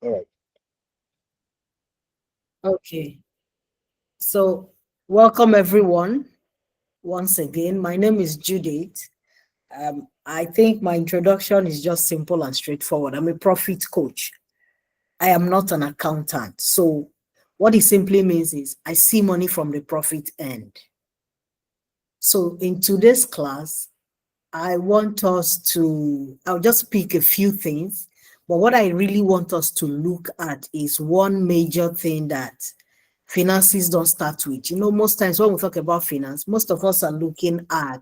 All right. Okay, so welcome everyone once again. My name is Judith. I think my introduction is just simple and straightforward. I'm a profit coach. I am not an accountant. So, what it simply means is I see money from the profit end. So, in today's class, I'll just pick a few things, but what I really want us to look at is one major thing that finances don't start with. Most times when we talk about finance, most of us are looking at,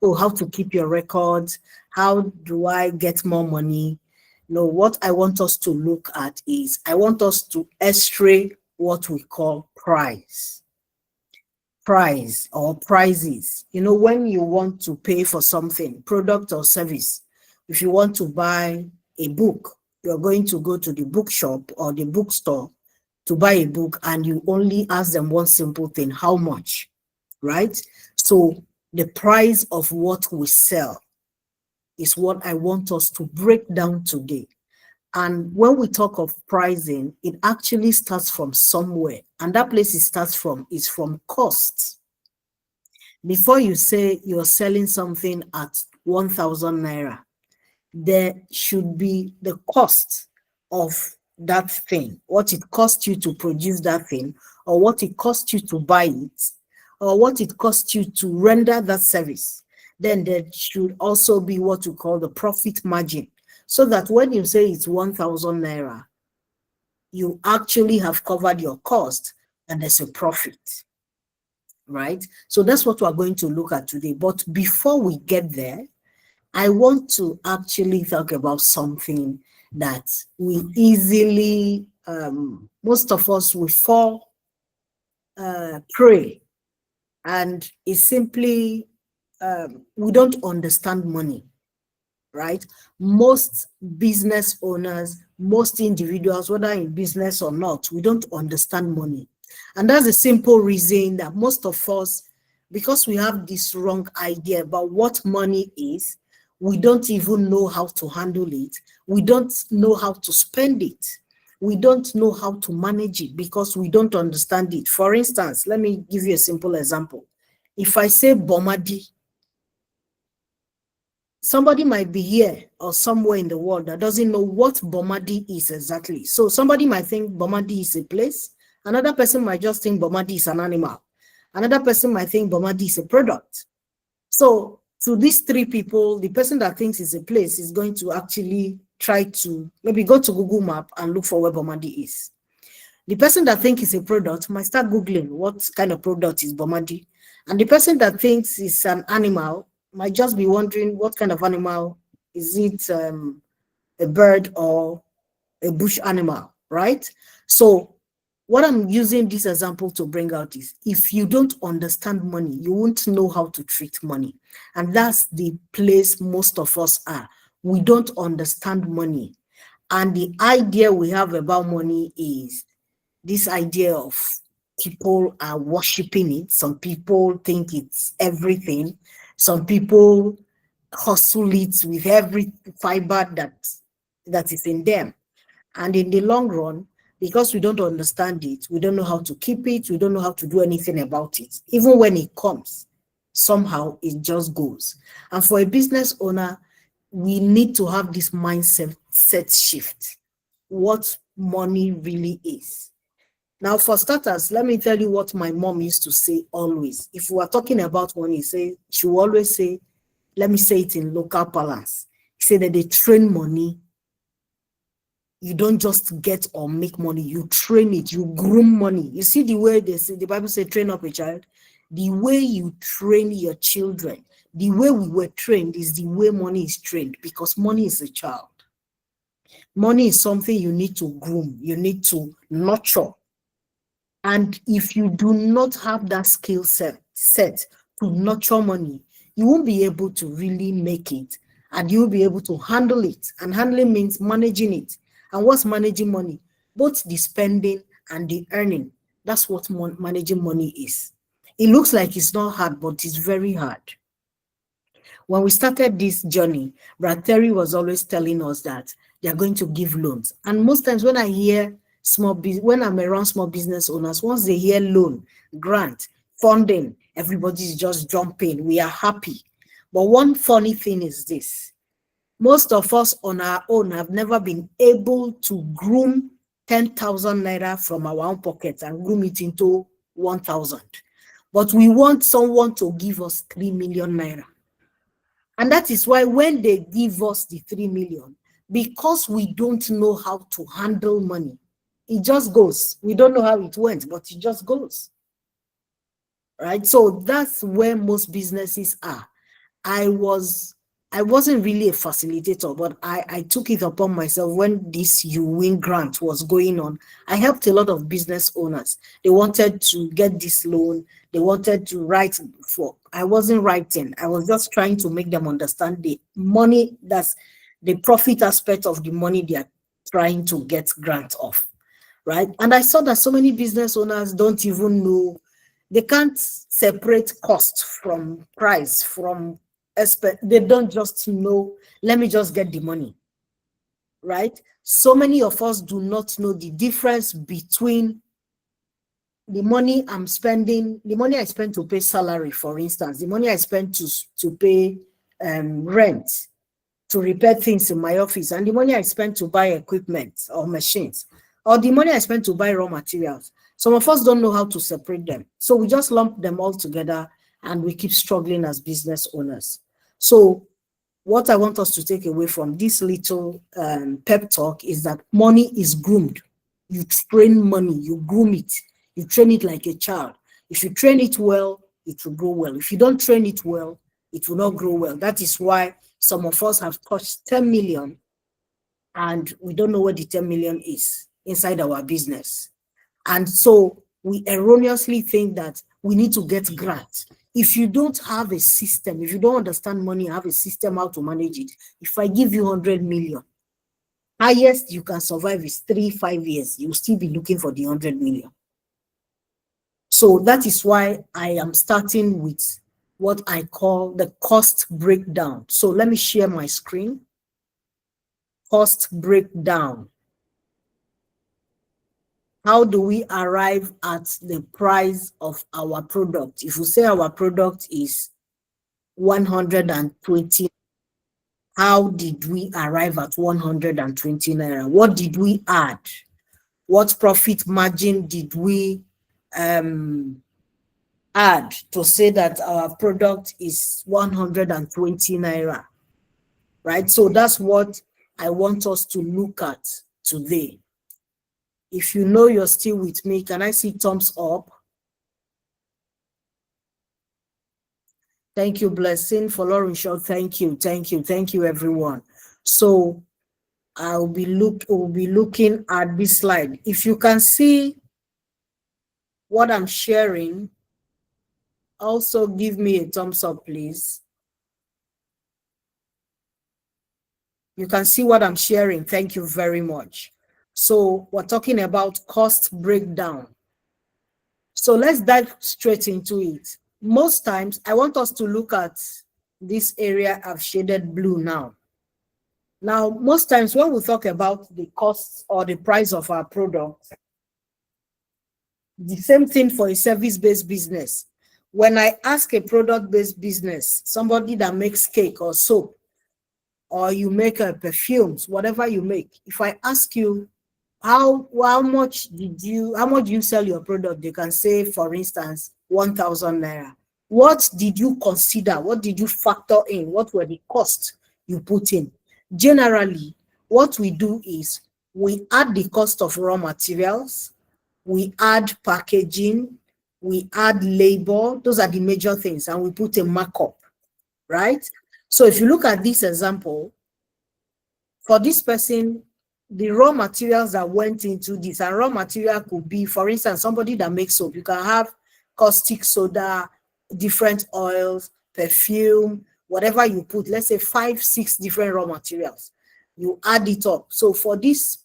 oh, how to keep your records, how do I get more money? No, what I want us to look at is I want us to x-ray what we call price or prices. When you want to pay for something, product or service, if you want to buy a book, you're going to go to the bookshop or the bookstore to buy a book, and you only ask them one simple thing: how much? Right? So the price of what we sell is what I want us to break down today. And when we talk of pricing, it actually starts from somewhere, and that place it starts from is from costs. Before you say you're selling something at 1,000 naira, there should be the cost of that thing, what it costs you to produce that thing, or what it costs you to buy it, or what it costs you to render that service. Then there should also be what we call the profit margin, so that when you say it's 1,000 naira, you actually have covered your cost and there's a profit. Right? So that's what we're going to look at today. But before we get there, I want to actually talk about something that we easily, most of us will fall prey, and it's simply we don't understand money, right? Most business owners, most individuals, whether in business or not, we don't understand money. And that's a simple reason that most of us, because we have this wrong idea about what money is, we don't even know how to handle it. We don't know how to spend it. We don't know how to manage it because we don't understand it. For instance, let me give you a simple example. If I say Bomadi, somebody might be here or somewhere in the world that doesn't know what Bomadi is exactly. So somebody might think Bomadi is a place. Another person might just think Bomadi is an animal. Another person might think Bomadi is a product. So to these three people, the person that thinks it's a place is going to actually try to maybe go to Google Map and look for where Bomadi is. The person that thinks it's a product might start Googling what kind of product is Bomadi. And the person that thinks it's an animal might just be wondering what kind of animal is it, a bird or a bush animal, right? So what I'm using this example to bring out is if you don't understand money, you won't know how to treat money. And that's the place most of us are. We don't understand money. And the idea we have about money is this idea of people are worshiping it. Some people think it's everything. Some people hustle it with every fiber that is in them. And in the long run, because we don't understand it, we don't know how to keep it, we don't know how to do anything about it. Even when it comes, somehow it just goes. And for a business owner, we need to have this mindset shift, what money really is. Now, for starters, let me tell you what my mom used to say always. If we are talking about money, she will always say, let me say it in local parlance. She said that they train money. You don't just get or make money, you train it, you groom money. You see the way they say, the Bible says, train up a child. The way you train your children, the way we were trained is the way money is trained, because money is a child. Money is something you need to groom, you need to nurture. And if you do not have that skill set to nurture money, you won't be able to really make it, and you'll be able to handle it. And handling means managing it. And what's managing money? Both the spending and the earning. That's what managing money is. It looks like it's not hard, but it's very hard. When we started this journey, Brad Terry was always telling us that they are going to give loans. And most times when I hear when I'm around small business owners, once they hear loan, grant, funding, everybody is just jumping. We are happy. But one funny thing is this: most of us on our own have never been able to groom 10,000 naira from our own pockets and groom it into 1,000. But we want someone to give us 3 million naira. And that is why when they give us the 3 million, because we don't know how to handle money, it just goes. We don't know how it went, but it just goes. Right? So that's where most businesses are. I wasn't really a facilitator, but I took it upon myself when this You Win grant was going on. I helped a lot of business owners. They wanted to get this loan. They wanted to write for. I wasn't writing. I was just trying to make them understand the money, that's the profit aspect of the money they are trying to get grant of, right? And I saw that so many business owners don't even know. They can't separate cost from price, from they don't just know, let me just get the money, right? So many of us do not know the difference between the money I'm spending, the money I spend to pay salary, for instance, the money I spend to pay rent, to repair things in my office, and the money I spend to buy equipment or machines, or the money I spend to buy raw materials. Some of us don't know how to separate them. So we just lump them all together and we keep struggling as business owners. So what I want us to take away from this little pep talk is that money is groomed. You train money, you groom it, you train it like a child. If you train it well, it will grow well. If you don't train it well, it will not grow well. That is why some of us have touched 10 million and we don't know where the 10 million is inside our business. And so we erroneously think that we need to get grants. If you don't have a system, if you don't understand money, have a system how to manage it. If I give you 100 million, highest you can survive is 3-5 years. You'll still be looking for the 100 million. So that is why I am starting with what I call the cost breakdown. So let me share my screen. Cost breakdown. How do we arrive at the price of our product? If we say our product is 120, how did we arrive at 120 naira? What did we add? What profit margin did we add to say that our product is 120 naira? Right? So that's what I want us to look at today. If you know you're still with me, can I see thumbs up? Thank you, Blessing. For Lauren Shaw, thank you, everyone. So we'll be looking at this slide. If you can see what I'm sharing, also give me a thumbs up, please. You can see what I'm sharing. Thank you very much. So we're talking about cost breakdown. So let's dive straight into it. Most times, I want us to look at this area I've shaded blue now. Now, most times when we talk about the cost or the price of our product, the same thing for a service-based business. When I ask a product-based business, somebody that makes cake or soap, or you make perfumes, whatever you make, if I ask you, how much do you sell your product? They can say, for instance, 1,000 naira. What did you consider? What did you factor in? What were the costs you put in? Generally, what we do is we add the cost of raw materials, we add packaging, we add labor. Those are the major things, and we put a markup, right? So if you look at this example, for this person, the raw materials that went into this, and raw material could be, for instance, somebody that makes soap. You can have caustic soda, different oils, perfume, whatever you put, let's say 5-6 different raw materials. You add it up. So for this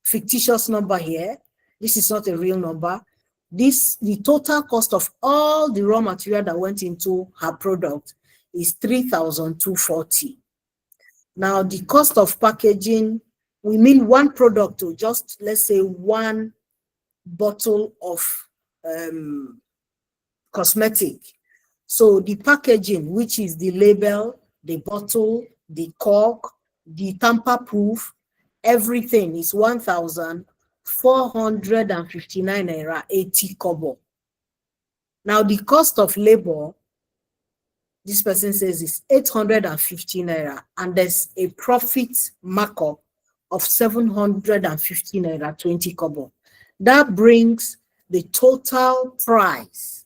fictitious number here, this is not a real number. The total cost of all the raw material that went into her product is 3,240. Now the cost of packaging we mean one product, to just, let's say, one bottle of cosmetic. So the packaging, which is the label, the bottle, the cork, the tamper proof, everything is 1,459 naira 80 kobo. Now the cost of labor, this person says, is 850 naira, and there's a profit markup of 750 naira 20 kobo. That brings the total price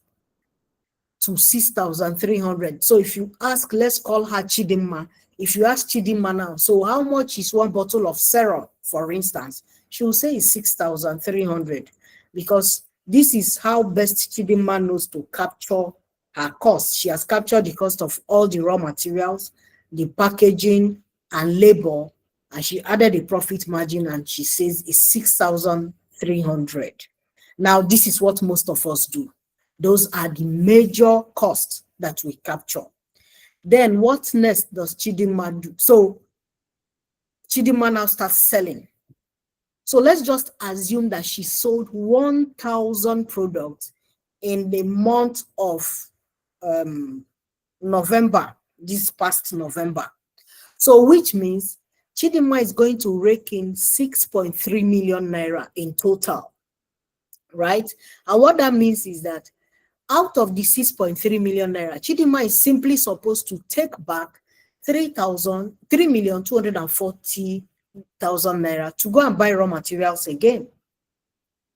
to 6,300. So if you ask, let's call her Chidinma. If you ask Chidinma now, so how much is one bottle of serum, for instance, she will say it's 6,300, because this is how best Chidinma knows to capture her cost. She has captured the cost of all the raw materials, the packaging and labor, and she added a profit margin, and she says it's 6,300. Now, this is what most of us do. Those are the major costs that we capture. Then what next does Chidinma do? So Chidinma now starts selling. So let's just assume that she sold 1,000 products in the month of November, this past November. So which means Chidinma is going to rake in 6.3 million naira in total, right? And what that means is that out of the 6.3 million naira, Chidinma is simply supposed to take back 3,240,000 naira to go and buy raw materials again.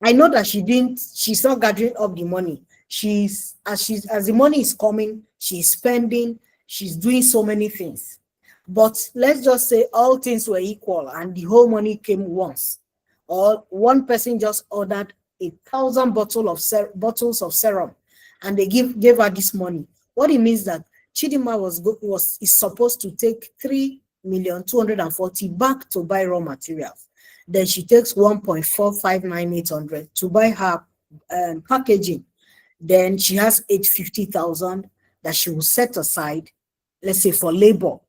I know that she's not gathering up the money. As the money is coming, she's spending, she's doing so many things. But let's just say all things were equal and the whole money came once, or one person just ordered 1,000 bottles of serum, and they gave her this money. What it means that Chidinma is supposed to take 3,240,000 back to buy raw materials. Then she takes 1.459800 to buy her packaging. Then she has 850,000 that she will set aside, let's say, for labor.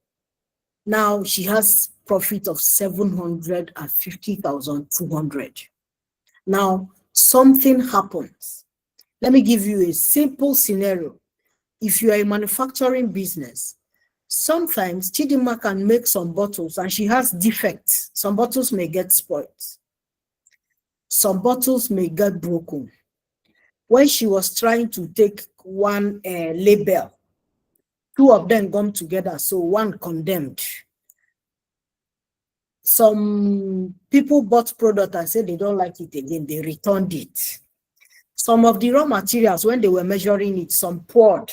Now she has profit of 750,200. Now something happens. Let me give you a simple scenario. If you are a manufacturing business, sometimes Chidinma can make some bottles and she has defects. Some bottles may get spoiled. Some bottles may get broken. When she was trying to take one label, two of them come together, so one condemned. Some people bought product and said they don't like it again, they returned it. Some of the raw materials, when they were measuring it, some poured.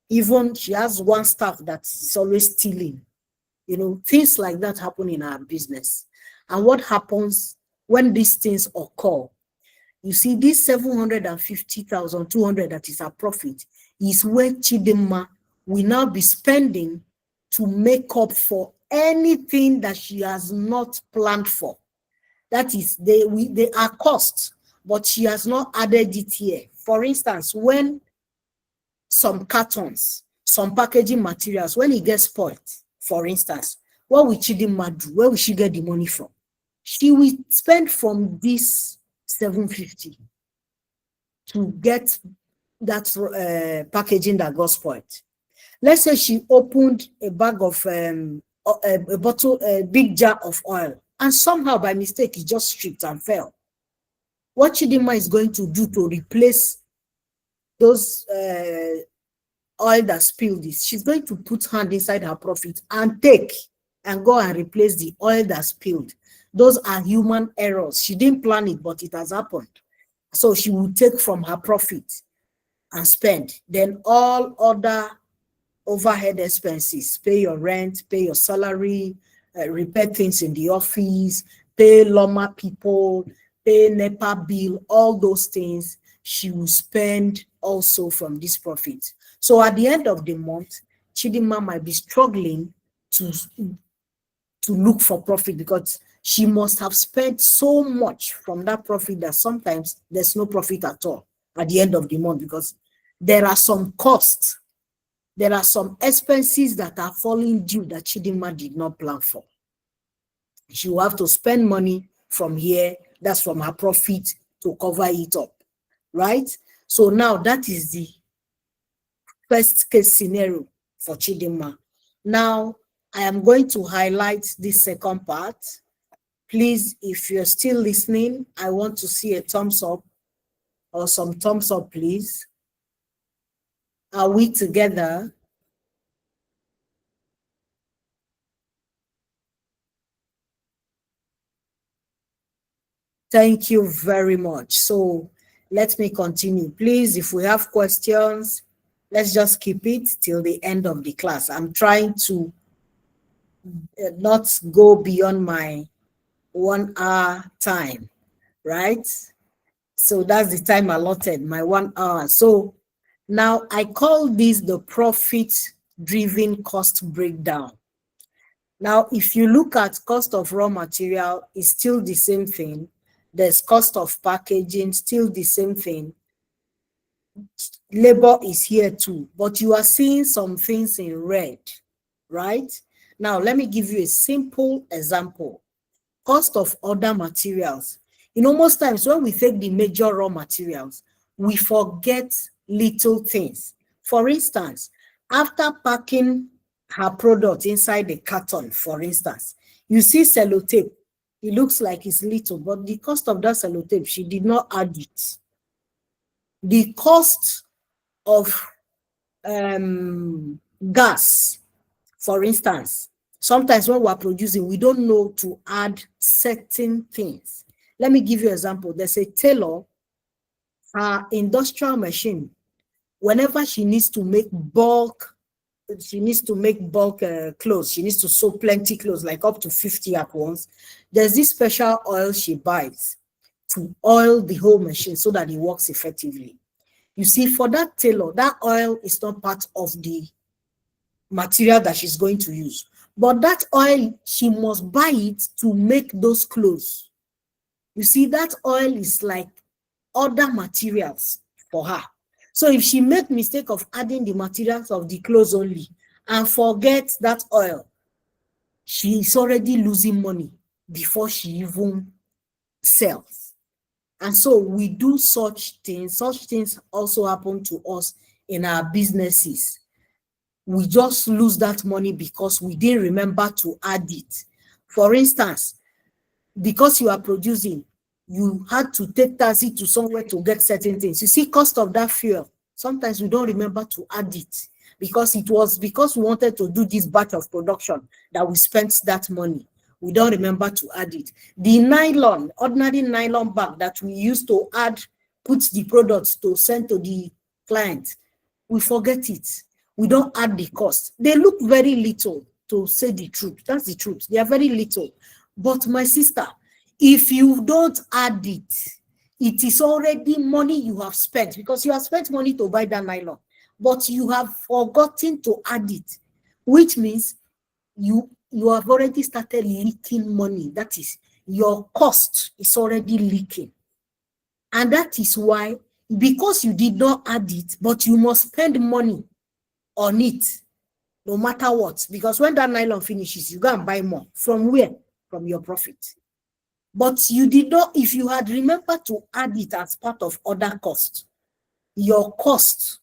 Even she has one staff that is always stealing. You know, things like that happen in our business. And what happens when these things occur? You see, this 750,200 that is her profit is where Chidinma will now be spending to make up for anything that she has not planned for. That is, they are costs, but she has not added it here. For instance, when some cartons, some packaging materials, when it gets spoiled, for instance, what will Chidinma do? Where will she get the money from? She will spend from this 750 to get that packaging that got spoiled. Let's say she opened a bag of a bottle, a big jar of oil, and somehow by mistake it just stripped and fell. What Chidinma is going to do to replace those oil that spilled this, she's going to put hand inside her profit and take and go and replace the oil that spilled. Those are human errors. She didn't plan it, but it has happened. So she will take from her profit and spend. Then all other overhead expenses, pay your rent, pay your salary, repair things in the office, pay Loma people, pay NEPA bill, all those things she will spend also from this profit. So at the end of the month, Chidinma might be struggling to look for profit, because she must have spent so much from that profit that sometimes there's no profit at all at the end of the month, because there are some costs, there are some expenses that are falling due that Chidinma did not plan for. She will have to spend money from here, that's from her profit, to cover it up, right? So now that is the first case scenario for Chidinma. Now, I am going to highlight the second part. Please, if you're still listening, I want to see a thumbs up or some thumbs up, please. Are we together? Thank you very much. So let me continue. Please, if we have questions, let's just keep it till the end of the class. I'm trying to not go beyond my 1 hour time, right? So that's the time allotted, my 1 hour. So now I call this the profit-driven cost breakdown. Now, if you look at cost of raw material, it's still the same thing. There's cost of packaging, still the same thing. Labor is here too, but you are seeing some things in red, right? Now, let me give you a simple example. Cost of other materials. Most times when we take the major raw materials, we forget little things. For instance, after packing her product inside the carton, for instance, you see sellotape. It looks like it's little, but the cost of that sellotape, she did not add it. The cost of gas, for instance, sometimes when we're producing, we don't know to add certain things. Let me give you an example. There's a tailor, her industrial machine, whenever she needs to make bulk clothes, she needs to sew plenty clothes, like up to 50 at once. There's this special oil she buys to oil the whole machine so that it works effectively. You see, for that tailor, that oil is not part of the material that she's going to use. But that oil, she must buy it to make those clothes. You see, that oil is like other materials for her. So if she make mistake of adding the materials of the clothes only and forget that oil, she is already losing money before she even sells. And so we do such things. Such things also happen to us in our businesses. We just lose that money because we didn't remember to add it. For instance, because you are producing, you had to take taxi to somewhere to get certain things. You see, cost of that fuel, sometimes we don't remember to add it because it was because we wanted to do this batch of production that we spent that money. We don't remember to add it. The nylon, ordinary nylon bag that we used to add, put the products to send to the client, we forget it. We don't add the cost. They look very little, to say the truth. That's the truth. They are very little. But my sister, if you don't add it, it is already money you have spent, because you have spent money to buy that nylon, but you have forgotten to add it, which means you have already started leaking money. That is, your cost is already leaking. And that is why, because you did not add it, but you must spend money on it, no matter what, because when that nylon finishes, you go and buy more. From where? From your profit. But you did not, if you had remembered to add it as part of other costs, your cost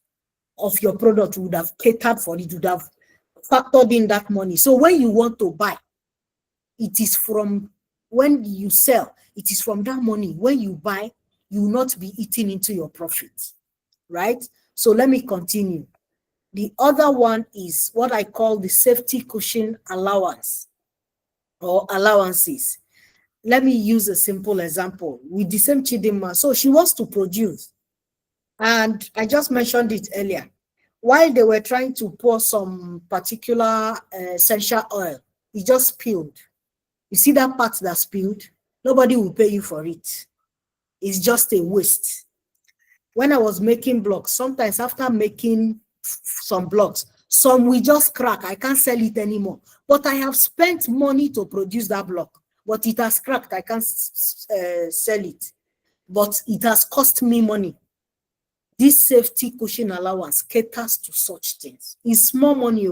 of your product would have catered for it, would have factored in that money. So when you want to buy, it is from, when you sell, it is from that money. When you buy, you will not be eating into your profit, right? So let me continue. The other one is what I call the safety cushion allowance or allowances. Let me use a simple example with the same Chidinma. So she wants to produce, and I just mentioned it earlier. While they were trying to pour some particular essential oil, it just spilled. You see that part that spilled? Nobody will pay you for it. It's just a waste. When I was making blocks, sometimes after making some blocks, some will just crack. I can't sell it anymore. But I have spent money to produce that block, but it has cracked. I can't sell it. But it has cost me money. This safety cushion allowance caters to such things. It's small money,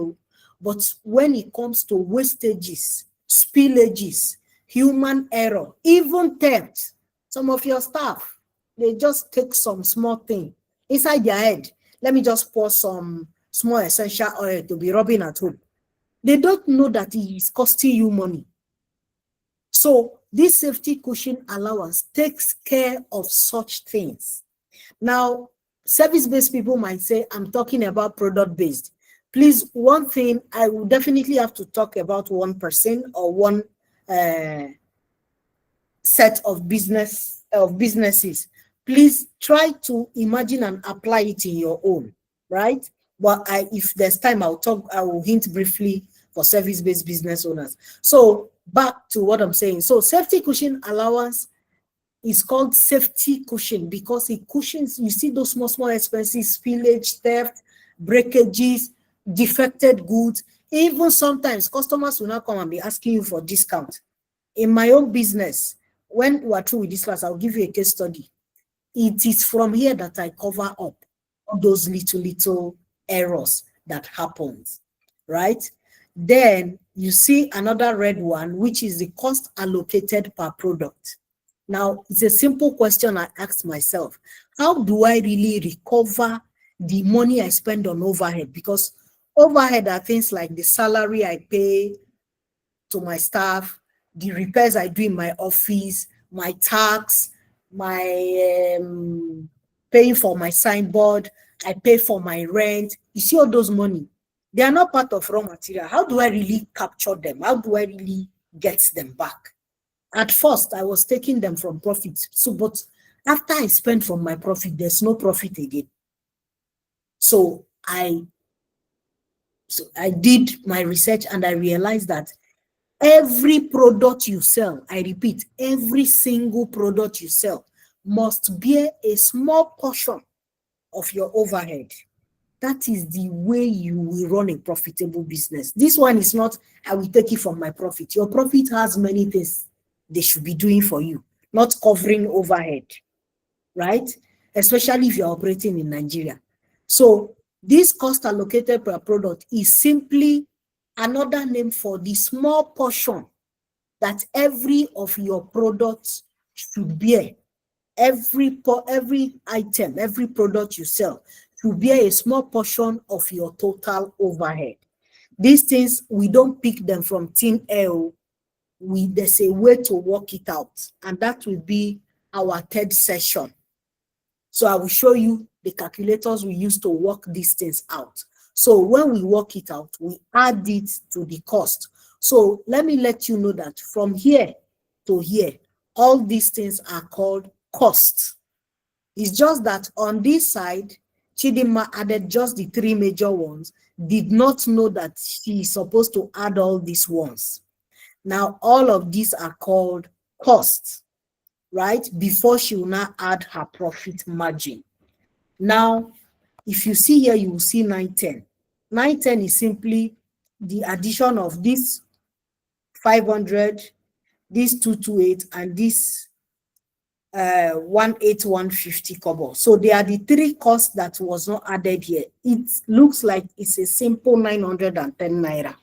but when it comes to wastages, spillages, human error, even theft. Some of your staff, they just take some small thing inside their head. Let me just pour some small essential oil to be rubbing at home. They don't know that it is costing you money. So this safety cushion allowance takes care of such things. Now, service-based people might say, I'm talking about product-based. Please, one thing, I will definitely have to talk about one person or one set of businesses. Please try to imagine and apply it in your own, right? But if there's time, I will hint briefly for service-based business owners. So back to what I'm saying. So safety cushion allowance is called safety cushion because it cushions, you see those small expenses, spillage, theft, breakages, defected goods. Even sometimes customers will not come and be asking you for discount. In my own business, when we are through with this class, I'll give you a case study. It is from here that I cover up all those little errors that happens, right? Then you see another red one, which is the cost allocated per product. Now, it's a simple question I asked myself. How do I really recover the money I spend on overhead? Because overhead are things like the salary I pay to my staff, the repairs I do in my office, my tax, my paying for my signboard, I pay for my rent. You see all those money. They are not part of raw material. How do I really capture them? How do I really get them back? At first, I was taking them from profit. So, but after I spent from my profit, there's no profit again. So I did my research and I realized that every product you sell, I repeat, every single product you sell must bear a small portion of your overhead. That is the way you will run a profitable business. This one is not, I will take it from my profit. Your profit has many things they should be doing for you, not covering overhead, right? Especially if you're operating in Nigeria. So this cost allocated per product is simply another name for the small portion that every of your products should bear. Every item, every product you sell should bear a small portion of your total overhead. These things, we don't pick them from thin air. There's a way to work it out, and that will be our third session. So I will show you the calculators we use to work these things out. So when we work it out, we add it to the cost. So let me let you know that from here to here, all these things are called costs. It's just that on this side, Chidinma added just the three major ones, did not know that she is supposed to add all these ones. Now, all of these are called costs, right? Before she will now add her profit margin. Now, if you see here, you will see 910. 910 is simply the addition of this 500, this 228, and this 18150 kobo. So they are the three costs that was not added here. It looks like it's a simple 910 naira.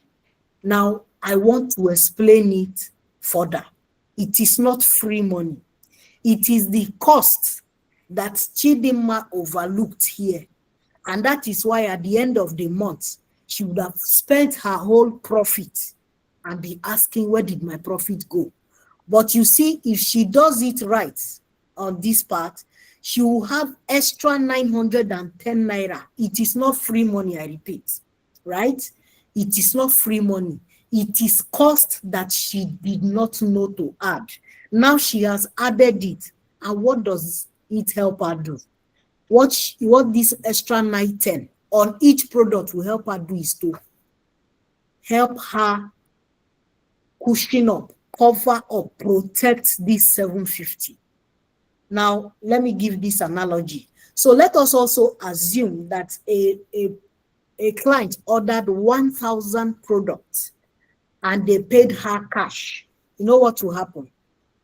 Now, I want to explain it further. It is not free money. It is the cost that Chidinma overlooked here. And that is why at the end of the month, she would have spent her whole profit and be asking, where did my profit go? But you see, if she does it right on this part, she will have extra 910 naira. It is not free money, I repeat, right? It is not free money. It is cost that she did not know to add. Now she has added it. And what does it help her do? What this extra 910 on each product will help her do is to help her cushion up, cover up, protect this 750. Now, let me give this analogy. So let us also assume that a client ordered 1,000 products and they paid her cash. You know what will happen?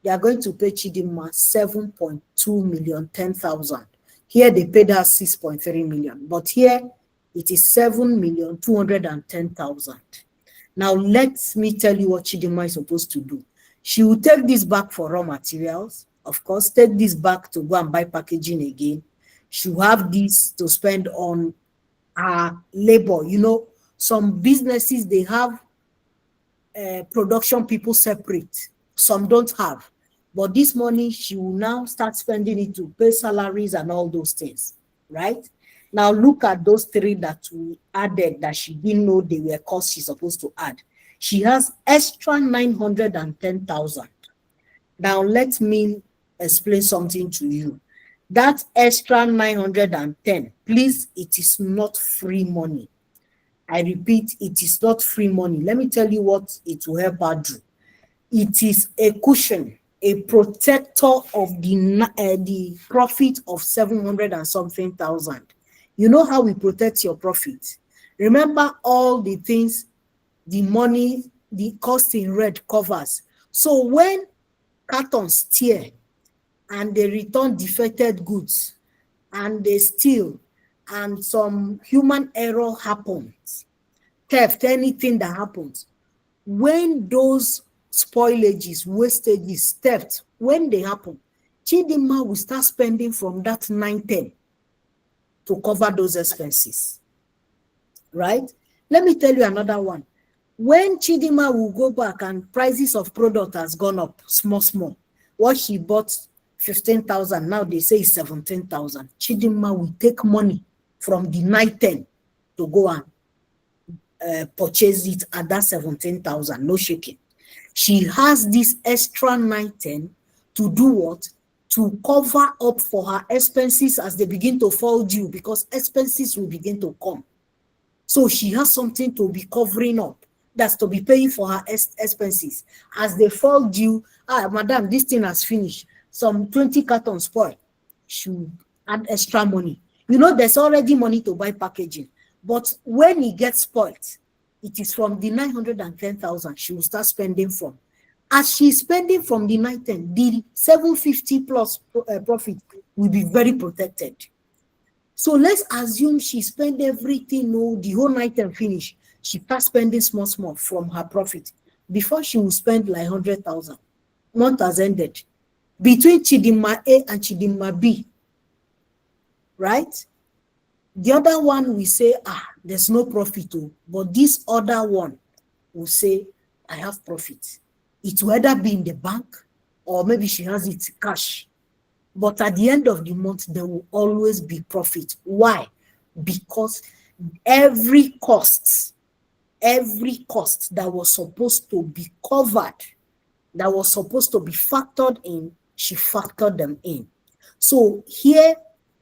They are going to pay Chidinma 7.2 million, 10,000. Here they paid her 6.3 million, but here it is 7,210,000. Now let me tell you what Chidinma is supposed to do. She will take this back for raw materials, of course, take this back to go and buy packaging again. She will have this to spend on her labor. You know, some businesses, they have production people separate. Some don't have. But this money, she will now start spending it to pay salaries and all those things, right? Now look at those three that we added that she didn't know they were costs she's supposed to add. She has extra 910,000. Now let me explain something to you. That extra 910, please, it is not free money. I repeat, it is not free money. Let me tell you what it will help her do. It is a cushion, a protector of the profit of 700 and something thousand. You know how we protect your profit. Remember all the things, the money, the cost in red covers. So when cartons tear and they return defected goods and they steal and some human error happens, theft, anything that happens, when those spoilages, wastages, theft, when they happen, Chidinma will start spending from that 910 to cover those expenses, right? Let me tell you another one. When Chidinma will go back and prices of product has gone up small, what she bought 15,000, now they say it's 17,000. Chidinma will take money from the 910 to go and purchase it at that 17,000, no shaking. She has this extra 910 to do what? To cover up for her expenses as they begin to fall due, because expenses will begin to come. So she has something to be covering up. That's to be paying for her expenses. As they fall due, madam, this thing has finished. Some 20 cartons spoil. She will add extra money. You know, there's already money to buy packaging. But when it gets spoiled, it is from the 910,000 she will start spending from. As she's spending from the 910, the 750 plus profit will be very protected. So let's assume she spend everything, the whole 910 finish. She starts spending small from her profit. Before she will spend like 100,000. Month has ended. Between Chidinma A and Chidinma B, right? The other one will say, there's no profit, but this other one will say, I have profit. It will either be in the bank or maybe she has it cash. But at the end of the month, there will always be profit. Why? Because every cost that was supposed to be covered, that was supposed to be factored in, she factored them in. So here,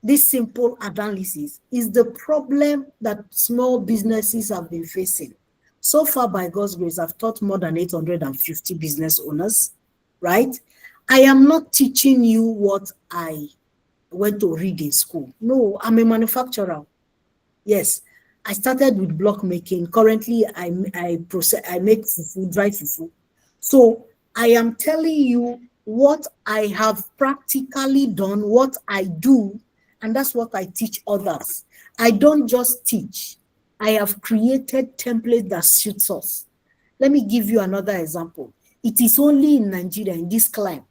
this simple analysis is the problem that small businesses have been facing. So far, by God's grace, I've taught more than 850 business owners, right? I am not teaching you what I went to read in school. No, I'm a manufacturer. Yes, I started with block making. Currently, I make fufu, dry fufu. So I am telling you what I have practically done, what I do, and that's what I teach others. I don't just teach. I have created templates that suits us. Let me give you another example. It is only in Nigeria, in this climate,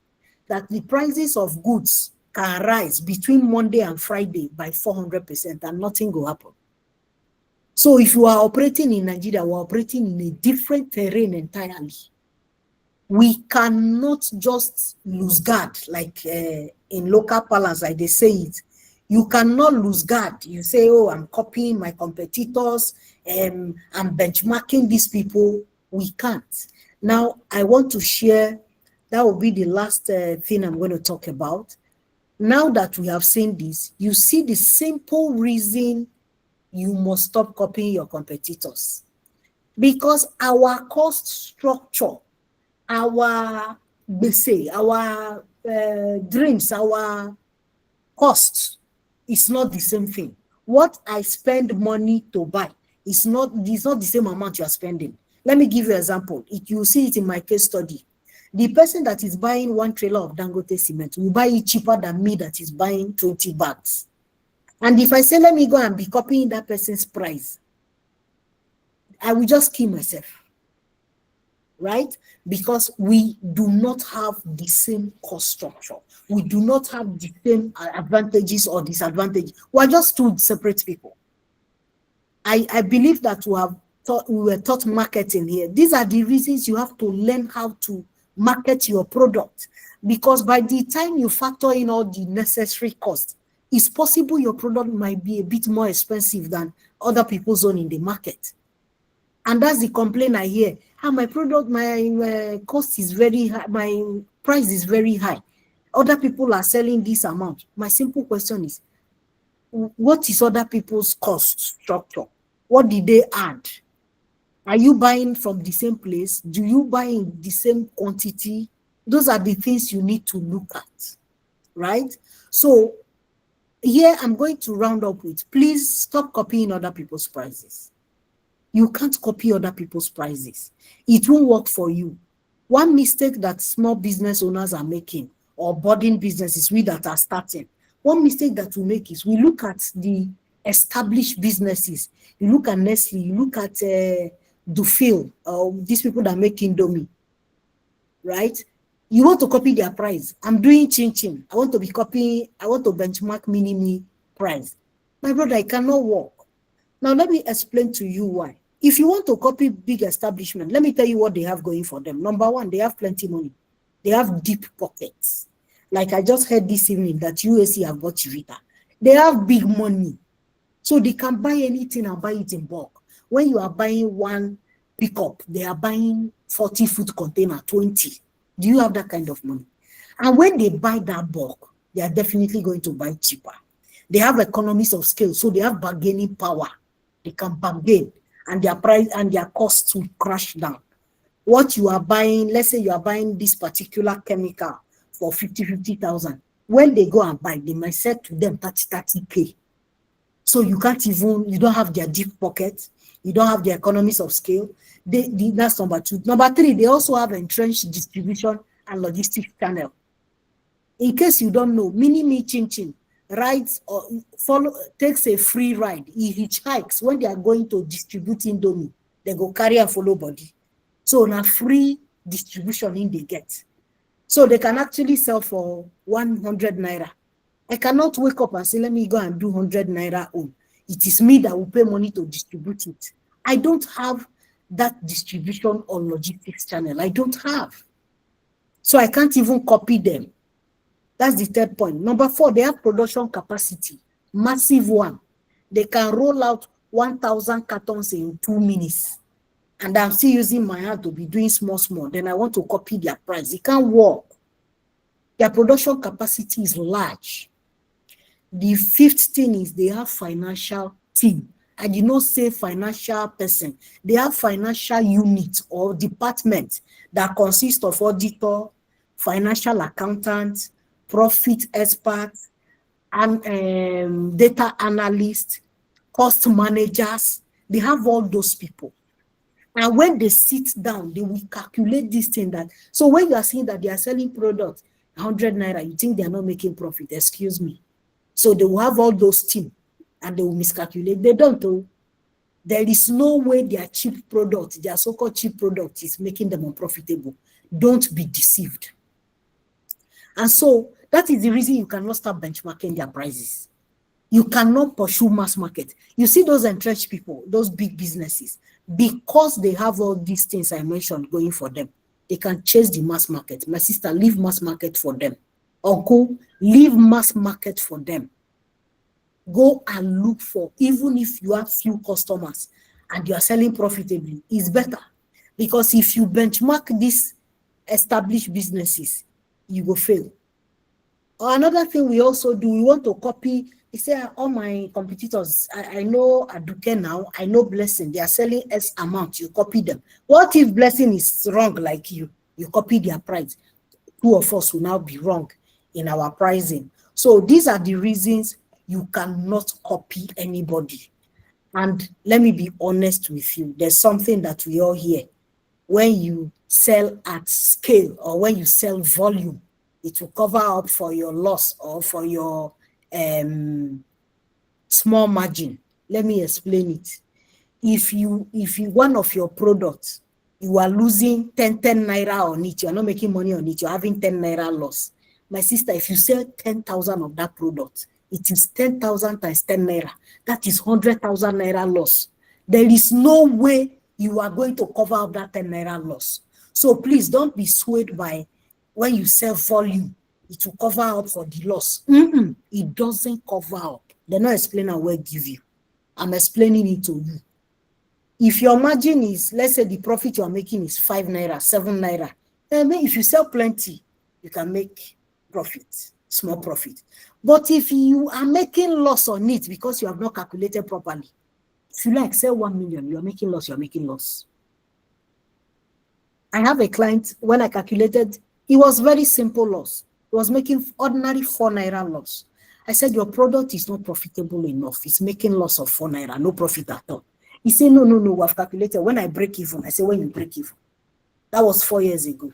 that the prices of goods can rise between Monday and Friday by 400% and nothing will happen. So if you are operating in Nigeria, we're operating in a different terrain entirely. We cannot just lose guard like in local parlance, like they say it. You cannot lose guard. You say, I'm copying my competitors, I'm benchmarking these people. We can't. Now, I want to share, that will be the last thing I'm going to talk about. Now that we have seen this, you see the simple reason you must stop copying your competitors. Because our cost structure, our dreams, our costs, it's not the same thing. What I spend money to buy is not the same amount you are spending. Let me give you an example. You see it in my case study. The person that is buying 1 trailer of Dangote cement will buy it cheaper than me that is buying 20 bags. And if I say, let me go and be copying that person's price, I will just kill myself. right? Because we do not have the same cost structure. We do not have the same advantages or disadvantages. We're just two separate people. I believe that we were taught marketing here. These are the reasons you have to learn how to market your product, because by the time you factor in all the necessary costs, it's possible your product might be a bit more expensive than other people's own in the market. And that's the complaint I hear. My product, my cost is very high, my price is very high. Other people are selling this amount. My simple question is, what is other people's cost structure? What did they add? Are you buying from the same place? Do you buy in the same quantity? Those are the things you need to look at, right? So here I'm going to round up with, please stop copying other people's prices. You can't copy other people's prices. It won't work for you. One mistake that small business owners are making, or budding businesses, we that are starting, one mistake that we make is we look at the established businesses. You look at Nestle, you look at Dufil, these people that make Indomie, right? You want to copy their price. I'm doing chin chin. I want to benchmark mini price. My brother, it cannot work. Now, let me explain to you why. If you want to copy big establishment, let me tell you what they have going for them. Number one, they have plenty money. They have deep pockets. Like I just heard this evening that UAC have bought Chivita. They have big money. So they can buy anything and buy it in bulk. When you are buying one pickup, they are buying 40-foot container, 20. Do you have that kind of money? And when they buy that bulk, they are definitely going to buy cheaper. They have economies of scale, so they have bargaining power. They can bargain, and their price and their costs will crash down. What you are buying, let's say you are buying this particular chemical for 50,000. When they go and buy, they might sell to them 30K. So you don't have their deep pockets, you don't have the economies of scale. That's number two. Number three, they also have entrenched distribution and logistics channel. In case you don't know, Mini Chin Chin rides or takes a free ride. He hitchhikes when they are going to distribute Indomie. They go carry and follow body. So now free distribution in they get. So they can actually sell for 100 naira. I cannot wake up and say, let me go and do 100 naira own. It is me that will pay money to distribute it. I don't have that distribution or logistics channel. I don't have. So I can't even copy them. That's the third point. Number four, they have production capacity, massive one. They can roll out 1,000 cartons in 2 minutes. And I'm still using my hand to be doing small. Then I want to copy their price. It can't work. Their production capacity is large. The fifth thing is they have financial team. I did not say financial person. They have financial unit or department that consists of auditor, financial accountant, profit expert, and data analyst, cost managers. They have all those people. And when they sit down, they will calculate this thing that. So when you are seeing that they are selling products 100 naira, you think they are not making profit. Excuse me. So they will have all those teams and they will miscalculate. They don't know. There is no way their cheap product, their so-called cheap product is making them unprofitable. Don't be deceived. And so that is the reason you cannot start benchmarking their prices. You cannot pursue mass market. You see those entrenched people, those big businesses, because they have all these things I mentioned going for them, they can chase the mass market. My sister, leave mass market for them. Uncle, leave mass market for them. Go and look for, even if you have few customers and you are selling profitably, it's better. Because if you benchmark these established businesses, you will fail. Or another thing we also do, we want to copy. You say, all my competitors, I know Aduke now, I know Blessing, they are selling X amount, you copy them. What if Blessing is wrong like you? You copy their price. Two of us will now be wrong in our pricing. So these are the reasons you cannot copy anybody. And let me be honest with you, there's something that we all hear. When you sell at scale or when you sell volume, it will cover up for your loss or for your small margin. Let me explain it. If you one of your products You are losing 10 naira on it. You're not making money on it. You're having 10 naira loss. My sister, if you sell 10,000 of that product, it is 10,000 times 10 naira. That is 100,000 naira loss. There is no way you are going to cover up that 10 naira loss. So please don't be swayed by when you sell volume, it will cover up for the loss. It doesn't cover up. They're not explaining how well give you. I'm explaining it to you. If your margin is, let's say the profit you are making is 5 naira, 7 naira, then if you sell plenty, you can make profit, small profit. But if you are making loss on it because you have not calculated properly, if you like sell 1 million, you're making loss, you're making loss. I have a client, when I calculated, it was very simple loss. It was making ordinary 4 naira loss. I said, your product is not profitable enough. It's making loss of 4 naira, no profit at all. He said, no, I've calculated. When I break even, I said, when you break even. That was 4 years ago.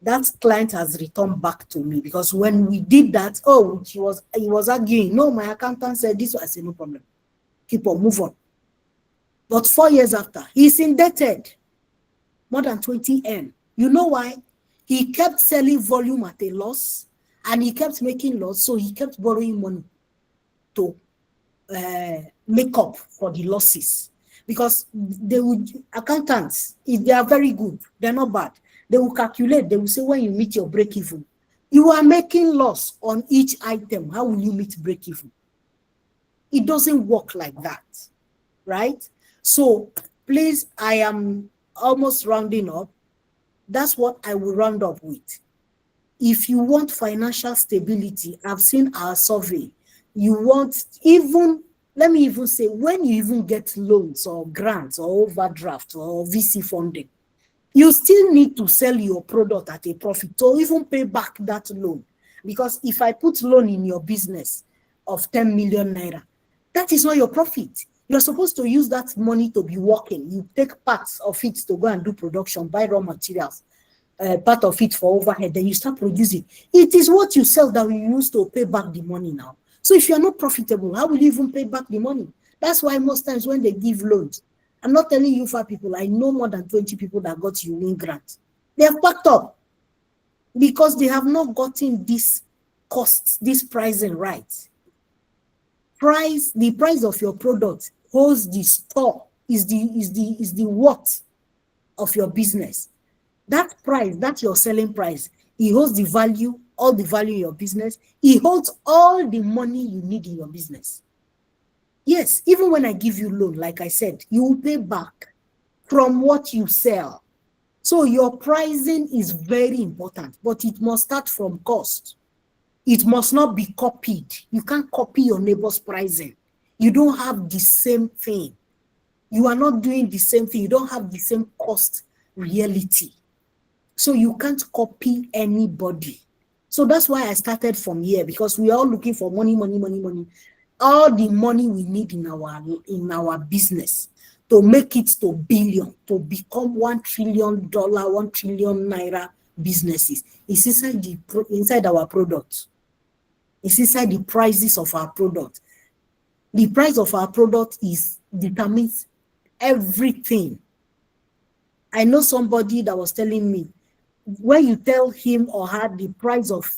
That client has returned back to me because when we did that, he was arguing. No, my accountant said this. I said, no problem. Keep on, move on. But 4 years after, he's indebted more than 20 M. You know why? He kept selling volume at a loss and he kept making loss. So he kept borrowing money to make up for the losses, because they would, accountants, if they are very good, they're not bad, they will calculate, they will say, when you meet your break even, you are making loss on each item, how will you meet break even? It doesn't work like that, right? So please, I am almost rounding up. That's what I will round up with. If you want financial stability, I've seen our survey, you want, even, let me even say, when you even get loans or grants or overdraft or VC funding, you still need to sell your product at a profit to even pay back that loan. Because if I put loan in your business of 10 million naira, that is not your profit. You're supposed to use that money to be working. You take parts of it to go and do production, buy raw materials, part of it for overhead, then you start producing. It is what you sell that we use to pay back the money now. So if you're not profitable, how will you even pay back the money? That's why most times when they give loans, I'm not telling you 5 people, I know more than 20 people that got union grants. They have packed up because they have not gotten this cost, this pricing right. The price of your product holds the store, is the worth of your business. That price, that's your selling price. It holds the value, all the value in your business. It holds all the money you need in your business. Yes, even when I give you loan, like I said, you will pay back from what you sell. So your pricing is very important, but it must start from cost. It must not be copied. You can't copy your neighbor's pricing. You don't have the same thing. You are not doing the same thing. You don't have the same cost reality. So you can't copy anybody. So that's why I started from here, because we are all looking for money. All the money we need in our business to make it to billion, to become $1 trillion, 1 trillion naira businesses. It's inside our product. It's inside the prices of our product. The price of our product determines everything. I know somebody that was telling me, when you tell him or her the price of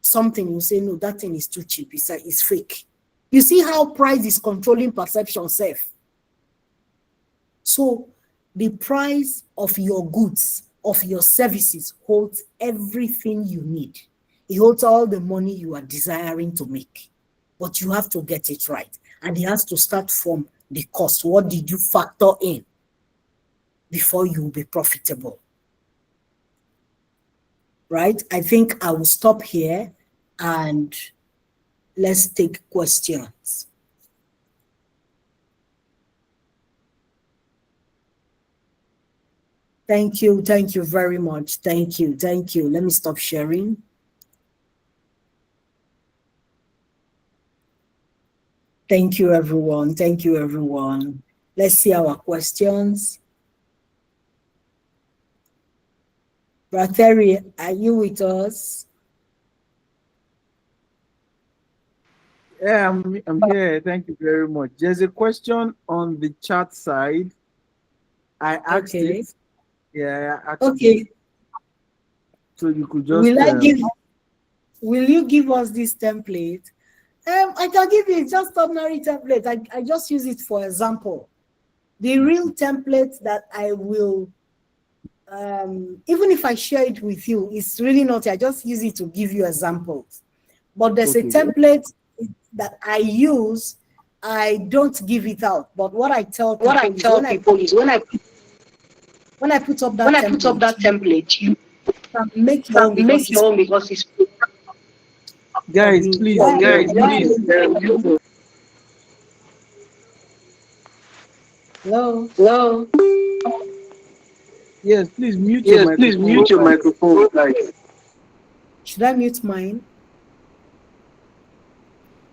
something, you say, no, that thing is too cheap, it's fake. You see how price is controlling perception self. So the price of your goods, of your services, holds everything you need. It holds all the money you are desiring to make. But you have to get it right. And it has to start from the cost. What did you factor in before you will be profitable? Right? I think I will stop here and let's take questions. Thank you very much. Thank you. Let me stop sharing. Thank you, everyone. Let's see our questions. Bratheri, are you with us? Yeah, I'm here. Thank you very much. There's a question on the chat side. I asked it. Yeah, Okay. so you could just Will you give us this template? I can give you just ordinary template. I just use it for example. The real template that I will, even if I share it with you, it's really not, I just use it to give you examples. But there's a okay. template that I use. I don't give it out. But what I tell What I people is tell people is when I put up when that I put up that template, you template, you can make your own can because make it's your own because it's for Guys, me. please, Why? guys, please. Hello? Hello. yes, please mute your Yes, please microphone, mute your guys. microphone, guys. Should I mute mine?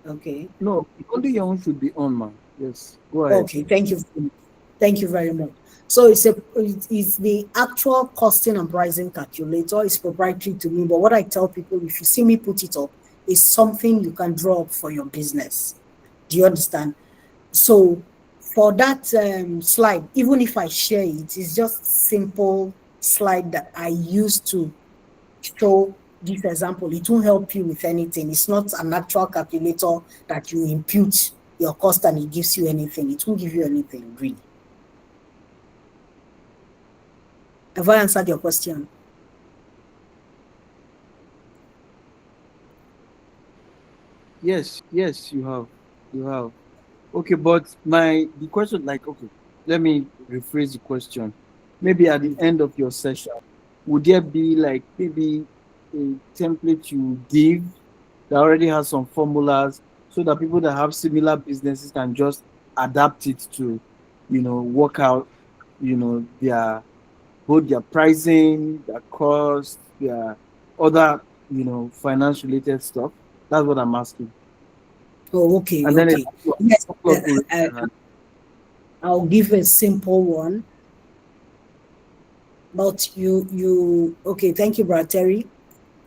Okay. No, only your own should be on, man. Yes, go ahead. Okay. Thank you. Thank you very much. So it's the actual costing and pricing calculator. It's proprietary to me. But what I tell people, if you see me put it up, is something you can draw up for your business. Do you understand? So for that slide, even if I share it, it's just simple slide that I use to show this example. It won't help you with anything. It's not an actual calculator that you impute your cost and it gives you anything. It won't give you anything, really. Have I answered your question? Yes, you have. You have. Okay, but the question, like, okay, let me rephrase the question. Maybe at the end of your session, would there be like maybe a template you give that already has some formulas so that people that have similar businesses can just adapt it to, work out, their both their pricing, their cost, their other, finance related stuff. That's what I'm asking. Oh, okay, And then okay. Yes, couple of people I'll give a simple one. But okay, thank you, Brad Terry.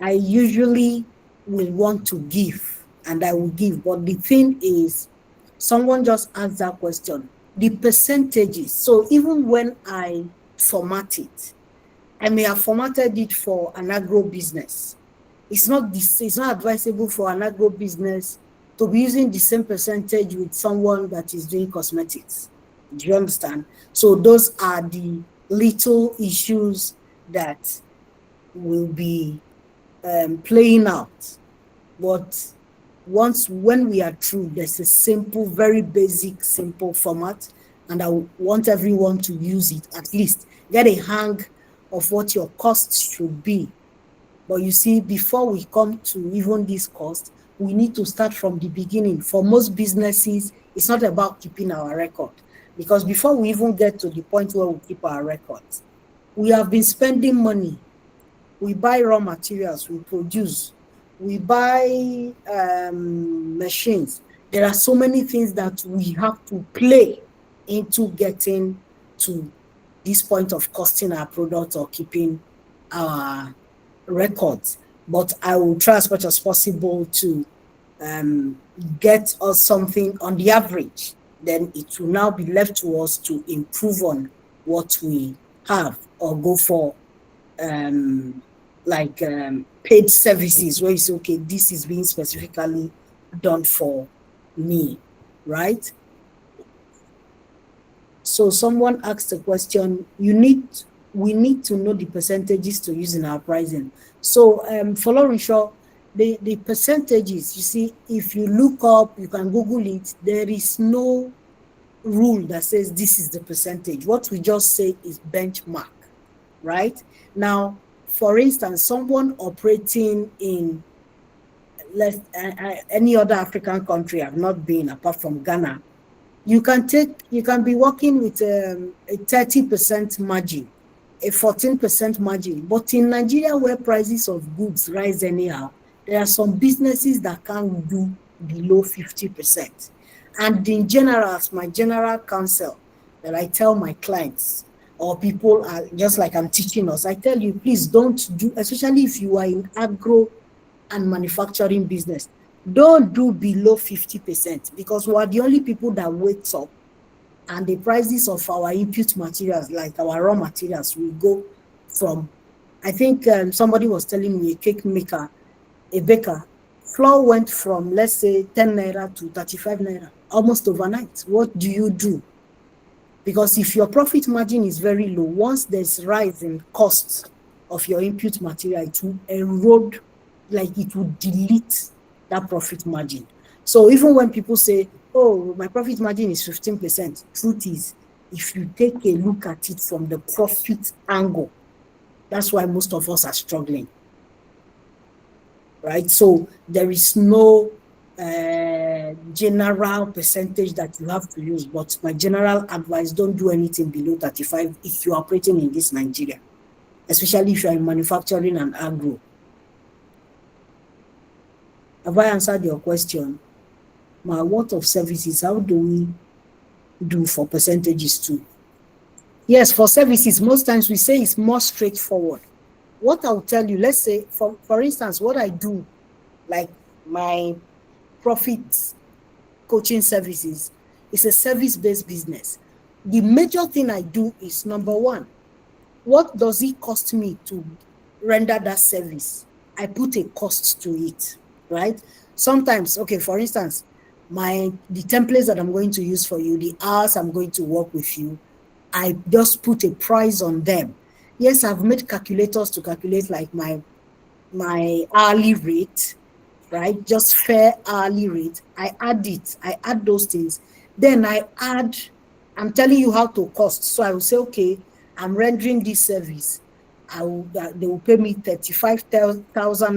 I usually will want to give and I will give. But the thing is, someone just asked that question. The percentages. So even when I format it, I may have formatted it for an agro business. It's not advisable for an agro business to be using the same percentage with someone that is doing cosmetics. Do you understand? So those are the little issues that will be playing out. But when we are through, there's a simple, very basic, simple format, and I want everyone to use it, at least get a hang of what your costs should be. But you see, before we come to even this cost, we need to start from the beginning. For most businesses, it's not about keeping our record, because before we even get to the point where we keep our records, we have been spending money. We buy raw materials, we produce, we buy machines. There are so many things that we have to play into getting to this point of costing our product or keeping our records. But I will try as much as possible to get us something on the average. Then it will now be left to us to improve on what we have or go for paid services where you say, okay, this is being specifically done for me, right? So someone asked a question, we need to know the percentages to use in our pricing. So for Laurenshaw, the percentages, you see, if you look up, you can Google it, there is no rule that says this is the percentage. What we just say is benchmark, right? Now, for instance, someone operating in any other African country I've not been apart from Ghana, you can be working with a 30% margin, a 14% margin. But in Nigeria, where prices of goods rise anyhow, there are some businesses that can't do below 50%. And in general, as my general counsel that I tell my clients or people are just like I'm teaching us, I tell you, please don't do, especially if you are in agro and manufacturing business, don't do below 50% because we are the only people that wakes up and the prices of our input materials, like our raw materials, will go from, I think somebody was telling me, a cake maker, a baker, flour went from, let's say, 10 naira to 35 naira almost overnight. What do you do? Because if your profit margin is very low, once there's rise in costs of your input material, it will erode, like it will delete that profit margin. So even when people say, oh, my profit margin is 15%, truth is, if you take a look at it from the profit angle, that's why most of us are struggling. Right? So there is no general percentage that you have to use, but my general advice, don't do anything below 35 if you're operating in this Nigeria, especially if you're in manufacturing and agro. Have I answered your question? My what of services, how do we do for percentages too? Yes, for services, most times we say it's more straightforward. What I'll tell you, let's say, for instance, what I do, like my profit coaching services, is a service-based business. The major thing I do is, number one, what does it cost me to render that service? I put a cost to it, right? Sometimes, okay, for instance, the templates that I'm going to use for you, the hours I'm going to work with you, I just put a price on them. Yes, I've made calculators to calculate like my hourly rate, right? Just fair hourly rate. I add those things. Then I'm telling you how to cost. So I will say, okay, I'm rendering this service. They will pay me 35,000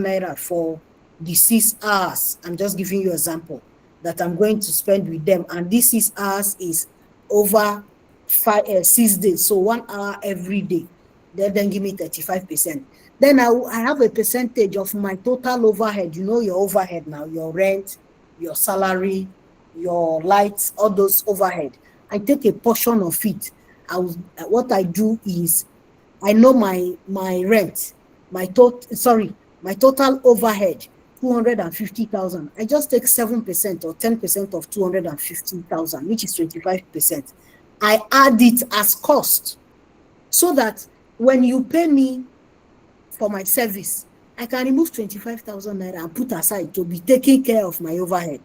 naira for the 6 hours. I'm just giving you an example that I'm going to spend with them. And this 6 hours is over 6 days. So 1 hour every day. They then give me 35%. Then I have a percentage of my total overhead. You know your overhead now, your rent, your salary, your lights, all those overhead. I take a portion of it. What I do is, I know my rent, my total overhead, 250,000. I just take 7% or 10% of 250,000, which is 25%. I add it as cost, so that when you pay me for my service, I can remove 25,000 naira and put aside to be taking care of my overhead.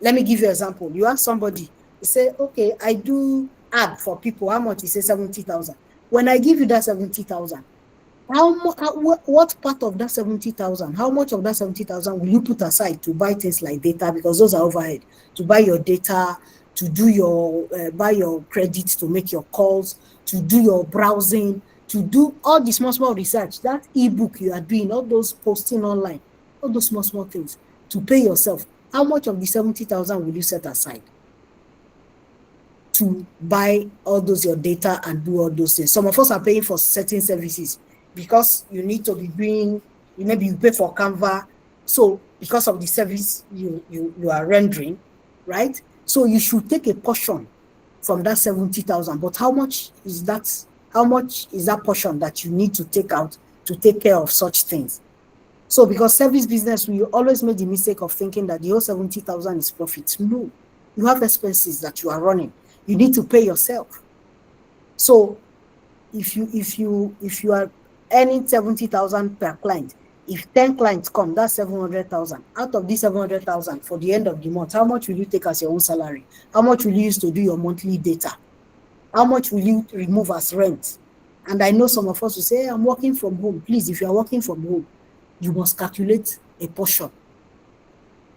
Let me give you an example. You ask somebody, you say, okay, I do ad for people. How much? You say 70,000. When I give you that 70,000, what part of that 70,000, how much of that 70,000 will you put aside to buy things like data? Because those are overhead. To buy your data, to do your, buy your credit, to make your calls, to do your browsing, to do all the small research, that ebook you are doing, all those posting online, all those small things to pay yourself. How much of the 70,000 will you set aside to buy all those your data and do all those things? Some of us are paying for certain services because you need to be doing, maybe you pay for Canva, so because of the service you are rendering, right? So you should take a portion from that 70,000. But how much is that? How much is that portion that you need to take out to take care of such things? So because service business, we always make the mistake of thinking that the whole 70,000 is profit. No, you have expenses that you are running. You need to pay yourself. So if you are earning 70,000 per client, if 10 clients come, that's 700,000. Out of this 700,000 for the end of the month, how much will you take as your own salary? How much will you use to do your monthly data? How much will you remove as rent? And I know some of us will say, hey, I'm working from home. Please, if you are working from home, you must calculate a portion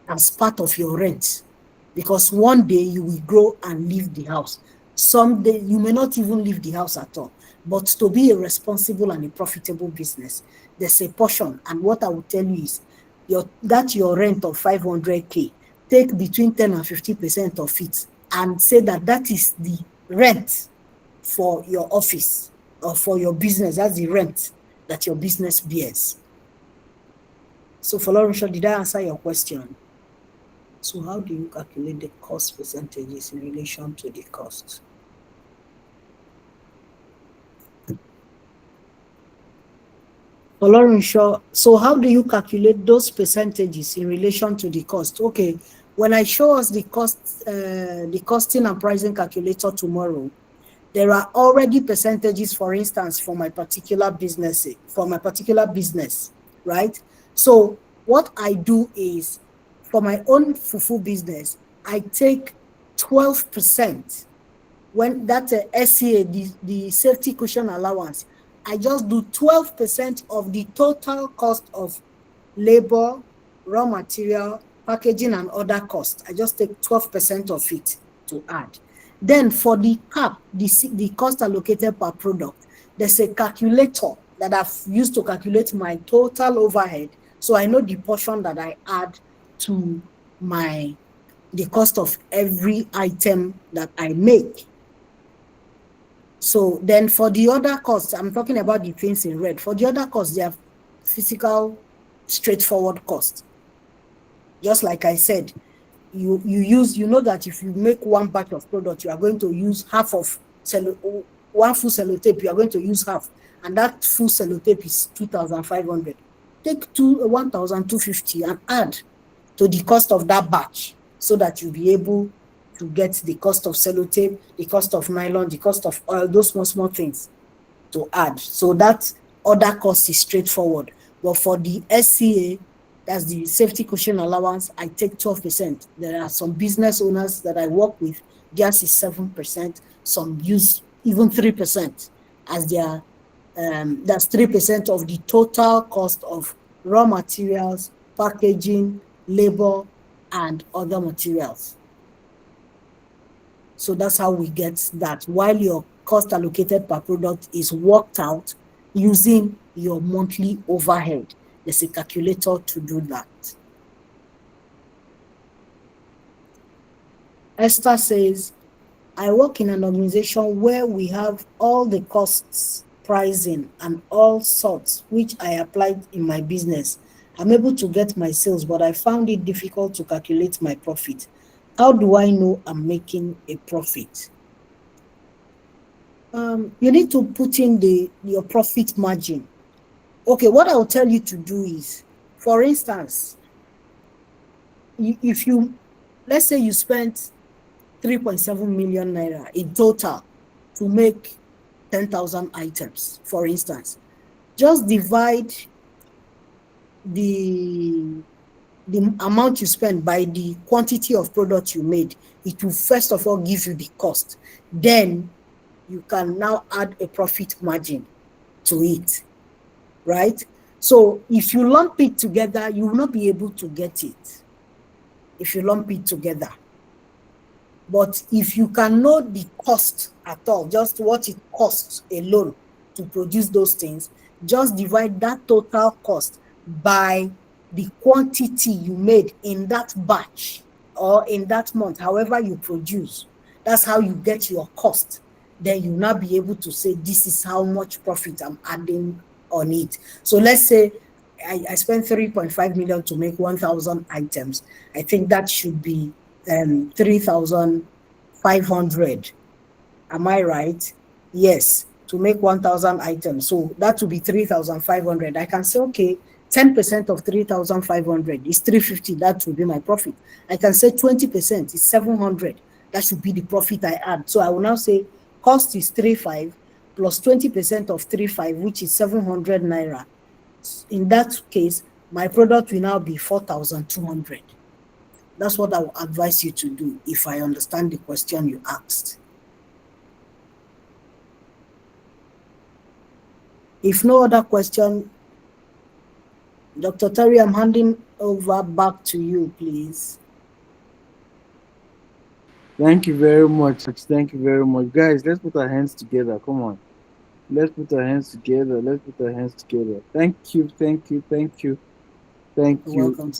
as part of your rent, because one day you will grow and leave the house. Someday you may not even leave the house at all. But to be a responsible and a profitable business, there's a portion. And what I will tell you is, your rent of 500K, take between 10 and 50% of it and say that is the rent for your office or for your business. That's the rent that your business bears. So Folorunsho, did I answer your question? So how do you calculate the cost percentages in relation to the cost? Folorunsho, so how do you calculate those percentages in relation to the cost? Okay, When I show us the costing and pricing calculator tomorrow, there are already percentages, for instance, for my particular business, right? So what I do is, for my own fufu business, I take 12%. When that's a SCA, the safety cushion allowance, I just do 12% of the total cost of labor, raw material, packaging, and other costs. I just take 12% of it to add. Then for the CAP, the cost allocated per product, there's a calculator that I've used to calculate my total overhead. So I know the portion that I add to the cost of every item that I make. So then for the other costs, I'm talking about the things in red. For the other costs, they are physical, straightforward costs. Just like I said, you know that if you make one batch of product, you are going to use half of one full sellotape, you are going to use half, and that full sellotape is 2,500. Take 1,250 and add to the cost of that batch, so that you'll be able to get the cost of sellotape, the cost of nylon, the cost of oil, those small things to add. So that other cost is straightforward. But for the SCA, that's the safety cushion allowance, I take 12%. There are some business owners that I work with, theirs is 7%. Some use even 3% as their, that's 3% of the total cost of raw materials, packaging, labor, and other materials. So that's how we get that, while your cost allocated per product is worked out using your monthly overhead. There's a calculator to do that. Esther says, I work in an organization where we have all the costs, pricing, and all sorts, which I applied in my business. I'm able to get my sales, but I found it difficult to calculate my profit. How do I know I'm making a profit? You need to put in your profit margin. Okay, what I'll tell you to do is, for instance, if you, let's say you spent 3.7 million naira in total to make 10,000 items, for instance, just divide the amount you spend by the quantity of product you made. It will first of all give you the cost. Then you can now add a profit margin to it, right? So if you lump it together, you will not be able to get it if you lump it together. But if you can know the cost at all, just what it costs alone to produce those things, just divide that total cost by the quantity you made in that batch or in that month, however you produce. That's how you get your cost. Then you'll not be able to say, this is how much profit I'm adding on it. So let's say I spent 3.5 million to make 1,000 items. I think that should be 3,500. Am I right? Yes, to make 1,000 items. So that would be 3,500. I can say, okay, 10% of 3,500 is 350. That will be my profit. I can say 20% is 700. That should be the profit I add. So I will now say cost is 3,500 plus 20% of 3,500, which is 700 naira. In that case, my product will now be 4,200. That's what I will advise you to do if I understand the question you asked. If no other question, Dr. Terry, I'm handing over back to you, please. Thank you very much. Thank you very much. Guys, let's put our hands together. Come on. Let's put our hands together. Let's put our hands together. Thank you. Thank you. Thank you. Thank You're you. welcome.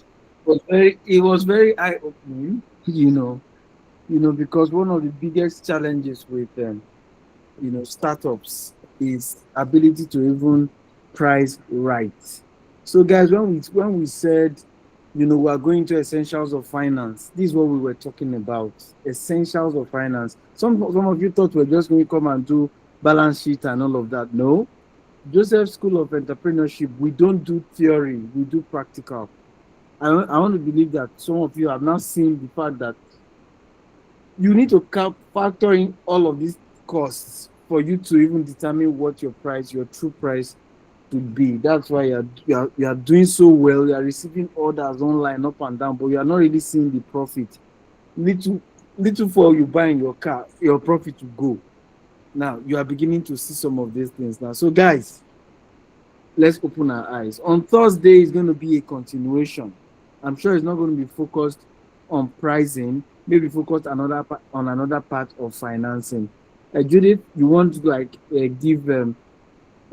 It was very eye-opening, because one of the biggest challenges with startups is ability to even price right. So guys, when we said we are going to essentials of finance, this is what we were talking about. Essentials of finance. Some of you thought we're just going to come and do balance sheet and all of that. No. Joseph School of Entrepreneurship, we don't do theory, we do practical. I want to believe that some of you have now seen the fact that you need to factor in all of these costs for you to even determine what your price, your true price, to be. That's why you are doing so well. You are receiving orders online up and down, but you are not really seeing the profit. Little little for you buying your car, your profit to go. Now you are beginning to see some of these things now. So guys, let's open our eyes. On Thursday is going to be a continuation. I'm sure it's not going to be focused on pricing, maybe focused on another part of financing. Judith, you want to give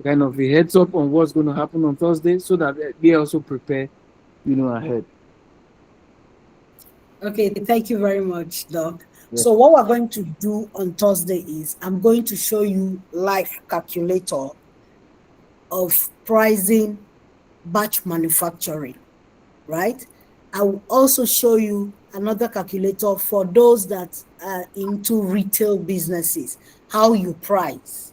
kind of a heads up on what's going to happen on Thursday so that they also prepare, ahead. Okay, thank you very much, Doc. Yeah. So what we're going to do on Thursday is I'm going to show you live calculator of pricing batch manufacturing, right? I will also show you another calculator for those that are into retail businesses, how you price,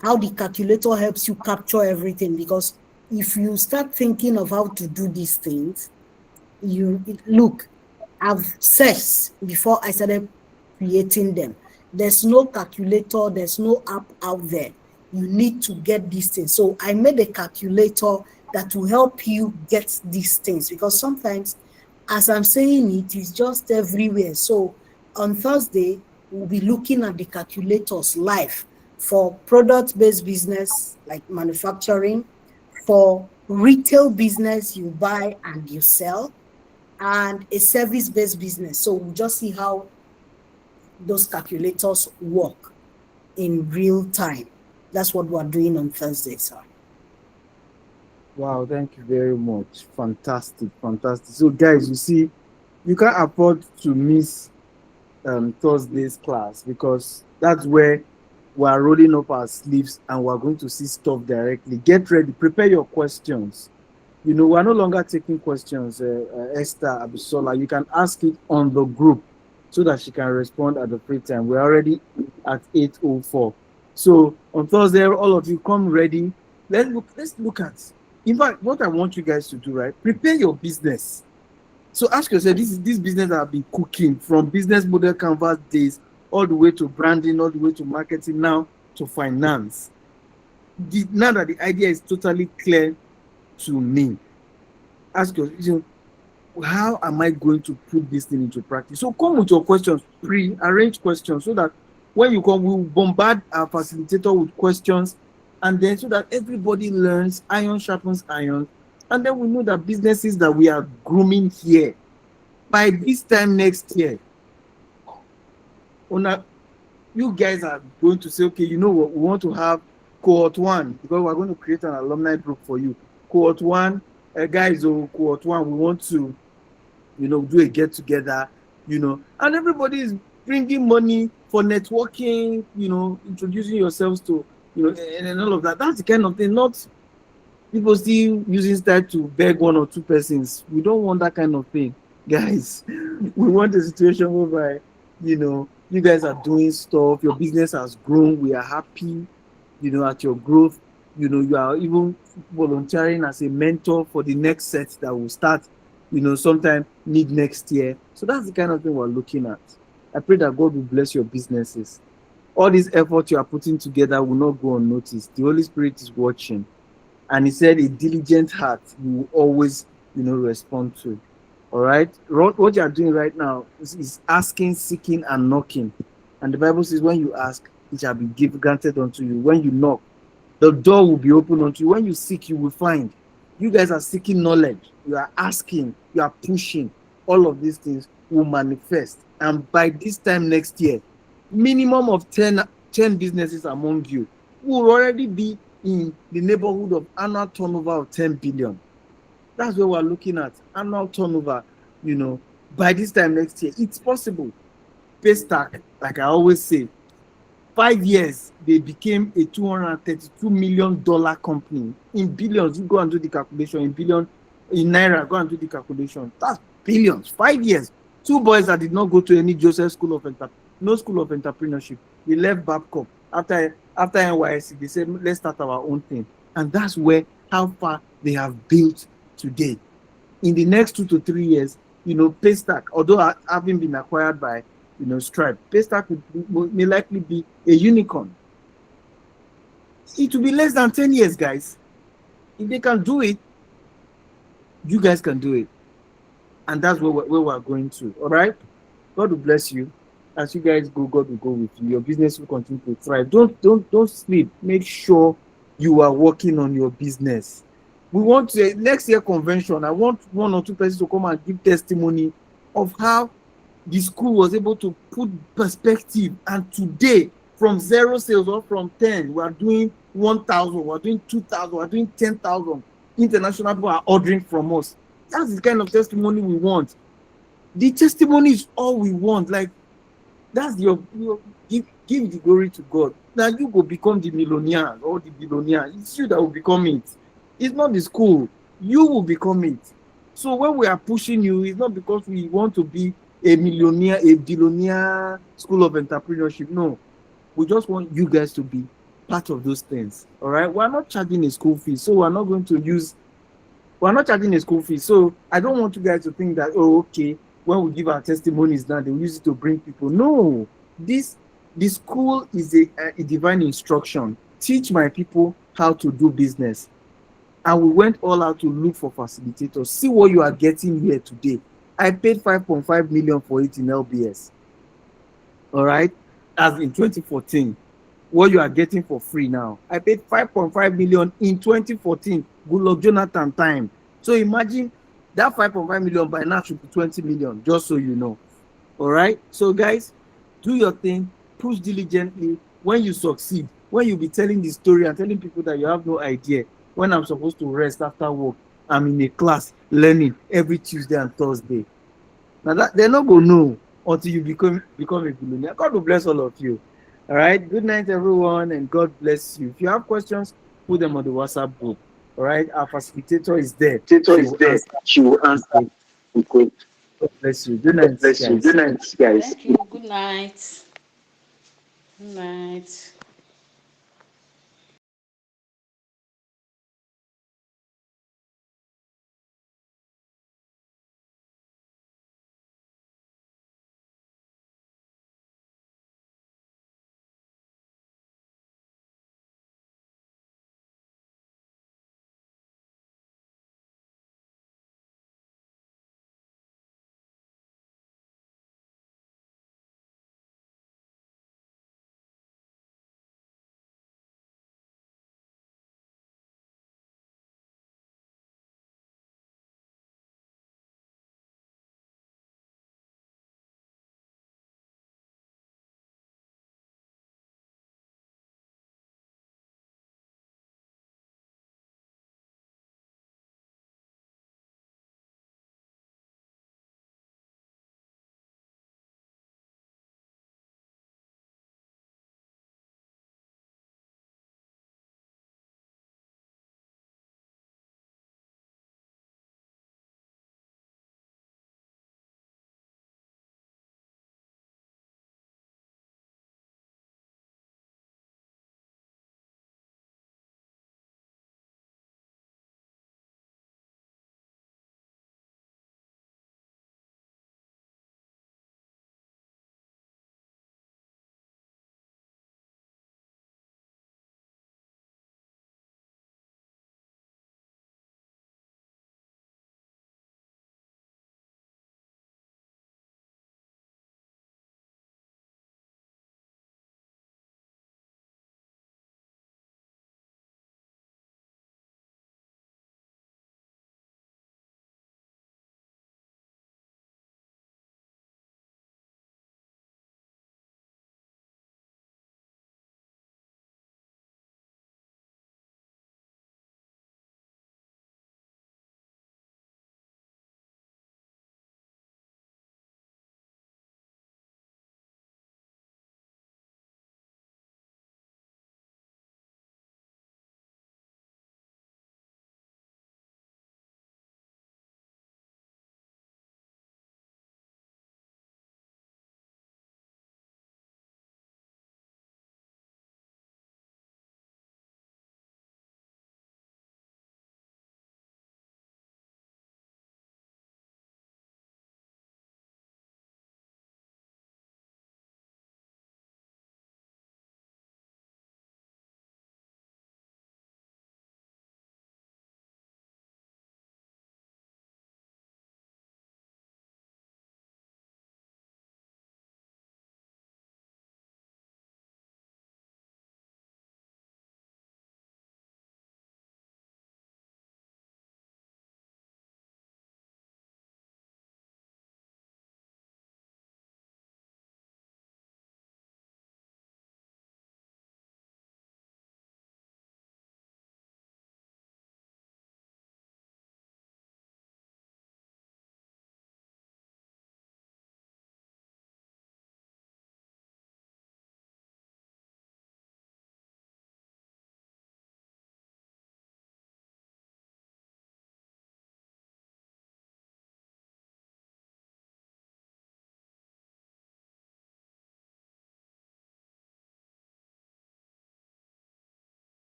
how the calculator helps you capture everything. Because if you start thinking of how to do these things, look, I've searched before I started creating them. There's no calculator, there's no app out there. You need to get these things. So I made a calculator that will help you get these things, because sometimes, as I'm saying, it is just everywhere. So on Thursday, we'll be looking at the calculators live for product-based business like manufacturing, for retail business, you buy and you sell, and a service-based business. So we'll just see how those calculators work in real time. That's what we're doing on Thursday, sir. Wow, thank you very much. Fantastic. So guys, you see, you can't afford to miss Thursday's class, because that's where we're rolling up our sleeves and we're going to see stuff directly. Get ready, prepare your questions. We're no longer taking questions, Esther Abisola. You can ask it on the group so that she can respond at the free time. We're already at 8:04. So on Thursday, all of you come ready. Let's look at, in fact, what I want you guys to do, right? Prepare your business. So ask yourself, this business that I've been cooking from business model canvas days all the way to branding, all the way to marketing, now to finance. Now that the idea is totally clear to me, ask yourself, how am I going to put this thing into practice? So come with your questions, pre-arrange questions, so that when you come, we'll bombard our facilitator with questions, and then so that everybody learns, iron sharpens iron, and then we know that businesses that we are grooming here, by this time next year, you guys are going to say, okay, you know what, we want to have cohort 1, because we're going to create an alumni group for you. Cohort 1, guys, cohort 1, we want to, do a get together, and everybody is bringing money for networking, introducing yourselves to, and all of that. That's the kind of thing, not people still using style to beg 1 or 2 persons. We don't want that kind of thing, guys. We want a situation whereby, you guys are doing stuff, your business has grown, we are happy, at your growth. You are even volunteering as a mentor for the next set that will start, sometime mid next year. So that's the kind of thing we're looking at. I pray that God will bless your businesses. All this effort you are putting together will not go unnoticed. The Holy Spirit is watching. And he said, a diligent heart you will always, respond to. All right? What you are doing right now is asking, seeking, and knocking. And the Bible says, when you ask, it shall be granted unto you. When you knock, the door will be opened unto you. When you seek, you will find. You guys are seeking knowledge. You are asking. You are pushing. All of these things will manifest. And by this time next year, minimum of 10 businesses among you will already be in the neighborhood of annual turnover of 10 billion. That's what we're looking at. Annual turnover, by this time next year. It's possible. Paystack, like I always say, 5 years, they became a $232 million company. In billions, you go and do the calculation. In billion, in naira, go and do the calculation. That's billions. 5 years. 2 boys that did not go to any Joseph School of no School of Entrepreneurship. They left Babcock after NYSC. They said, let's start our own thing. And that's how far they have built today. in the next 2 to 3 years, Paystack, although having been acquired by Stripe, Paystack may likely be a unicorn. It will be less than 10 years, guys. If they can do it, you guys can do it. And that's where we're going to. All right. God will bless you. As you guys go, God will go with you. Your business will continue to thrive. Don't sleep. Make sure you are working on your business. We want to next year convention. I want 1 or 2 persons to come and give testimony of how the school was able to put perspective. And today, from 0 sales or from 10, we are doing 1,000, we are doing 2,000, we are doing 10,000. International people are ordering from us. That's the kind of testimony we want. The testimony is all we want. Like, that's give the glory to God. Now you go become the millionaire or the billionaire. It's you that will become it. It's not the school. You will become it. So when we are pushing you, it's not because we want to be a millionaire, a billionaire school of entrepreneurship. No, we just want you guys to be part of those things. All right. We're not charging a school fee, so we're not charging a school fee. So I don't want you guys to think that, oh, okay, when we give our testimonies now, they will use it to bring people. No, the school is a divine instruction. Teach my people how to do business. And we went all out to look for facilitators. See what you are getting here today. I paid 5.5 million for it in LBS. All right. As in 2014. What you are getting for free now. I paid 5.5 million in 2014. Goodluck Jonathan time. So imagine that 5.5 million by now should be 20 million, just so you know. All right. So guys, do your thing, push diligently. When you succeed, when you be telling the story and telling people that you have no idea, when I'm supposed to rest after work, I'm in a class learning every Tuesday and Thursday. Now that they're not gonna know until you become a billionaire. God will bless all of you. All right. Good night, everyone, and God bless you. If you have questions, put them on the WhatsApp group. All right. Our facilitator is there. She will answer. God bless you. Good night, guys. Good night, guys. Thank you. Good night. Good night.